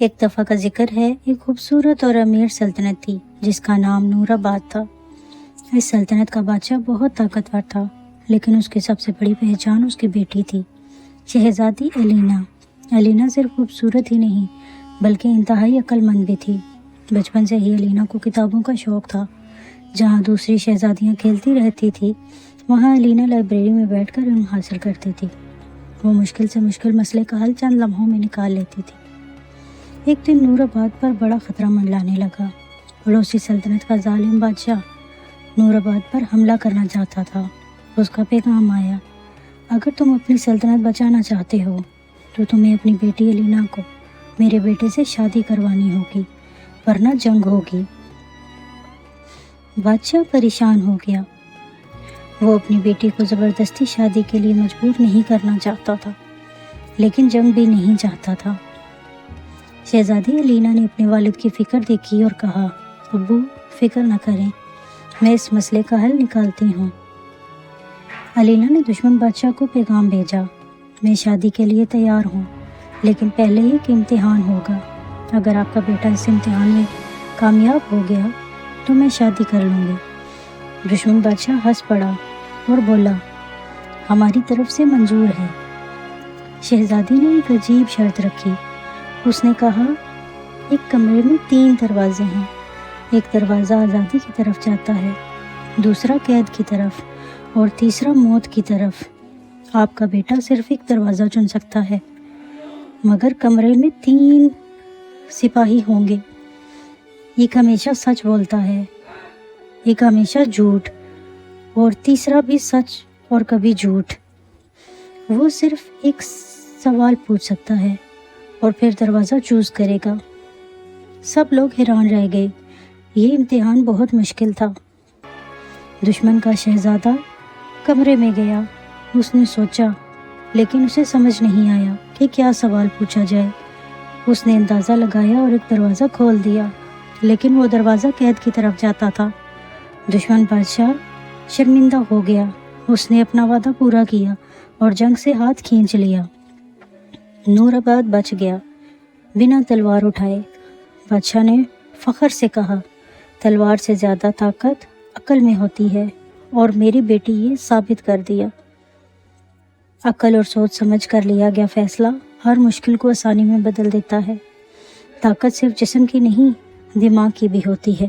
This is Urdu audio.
ایک دفعہ کا ذکر ہے، ایک خوبصورت اور امیر سلطنت تھی جس کا نام نور آباد تھا۔ اس سلطنت کا بادشاہ بہت طاقتور تھا، لیکن اس کی سب سے بڑی پہچان اس کی بیٹی تھی، شہزادی الینا۔ الینا صرف خوبصورت ہی نہیں بلکہ انتہائی عقل مند بھی تھی۔ بچپن سے ہی الینا کو کتابوں کا شوق تھا۔ جہاں دوسری شہزادیاں کھیلتی رہتی تھی، وہاں الینا لائبریری میں بیٹھ کر علم حاصل کرتی تھی۔ وہ مشکل سے مشکل مسئلے کا حل چند لمحوں میں نکال لیتی تھی۔ ایک دن نور آباد پر بڑا خطرہ منڈلانے لگا۔ پڑوسی سلطنت کا ظالم بادشاہ نور آباد پر حملہ کرنا چاہتا تھا۔ اس کا پیغام آیا، اگر تم اپنی سلطنت بچانا چاہتے ہو تو تمہیں اپنی بیٹی الینا کو میرے بیٹے سے شادی کروانی ہوگی، ورنہ جنگ ہوگی۔ بادشاہ پریشان ہو گیا۔ وہ اپنی بیٹی کو زبردستی شادی کے لیے مجبور نہیں کرنا چاہتا تھا، لیکن جنگ بھی نہیں چاہتا تھا۔ شہزادی الینا نے اپنے والد کی فکر دیکھی اور کہا، ابو فکر نہ کریں، میں اس مسئلے کا حل نکالتی ہوں۔ الینا نے دشمن بادشاہ کو پیغام بھیجا، میں شادی کے لیے تیار ہوں، لیکن پہلے ایک امتحان ہوگا۔ اگر آپ کا بیٹا اس امتحان میں کامیاب ہو گیا تو میں شادی کر لوں گی۔ دشمن بادشاہ ہنس پڑا اور بولا، ہماری طرف سے منظور ہے۔ شہزادی نے ایک عجیب شرط رکھی۔ اس نے کہا، ایک کمرے میں 3 دروازے ہیں، ایک دروازہ آزادی کی طرف جاتا ہے، دوسرا قید کی طرف اور تیسرا موت کی طرف۔ آپ کا بیٹا صرف ایک دروازہ چن سکتا ہے، مگر کمرے میں 3 سپاہی ہوں گے۔ ایک ہمیشہ سچ بولتا ہے، ایک ہمیشہ جھوٹ، اور تیسرا بھی سچ اور کبھی جھوٹ۔ وہ صرف ایک سوال پوچھ سکتا ہے اور پھر دروازہ چوز کرے گا۔ سب لوگ حیران رہ گئے۔ یہ امتحان بہت مشکل تھا۔ دشمن کا شہزادہ کمرے میں گیا۔ اس نے سوچا، لیکن اسے سمجھ نہیں آیا کہ کیا سوال پوچھا جائے۔ اس نے اندازہ لگایا اور ایک دروازہ کھول دیا، لیکن وہ دروازہ قید کی طرف جاتا تھا۔ دشمن بادشاہ شرمندہ ہو گیا۔ اس نے اپنا وعدہ پورا کیا اور جنگ سے ہاتھ کھینچ لیا۔ نور آباد بچ گیا، بنا تلوار اٹھائے۔ بادشاہ نے فخر سے کہا، تلوار سے زیادہ طاقت عقل میں ہوتی ہے، اور میری بیٹی یہ ثابت کر دیا۔ عقل اور سوچ سمجھ کر لیا گیا فیصلہ ہر مشکل کو آسانی میں بدل دیتا ہے۔ طاقت صرف جسم کی نہیں، دماغ کی بھی ہوتی ہے۔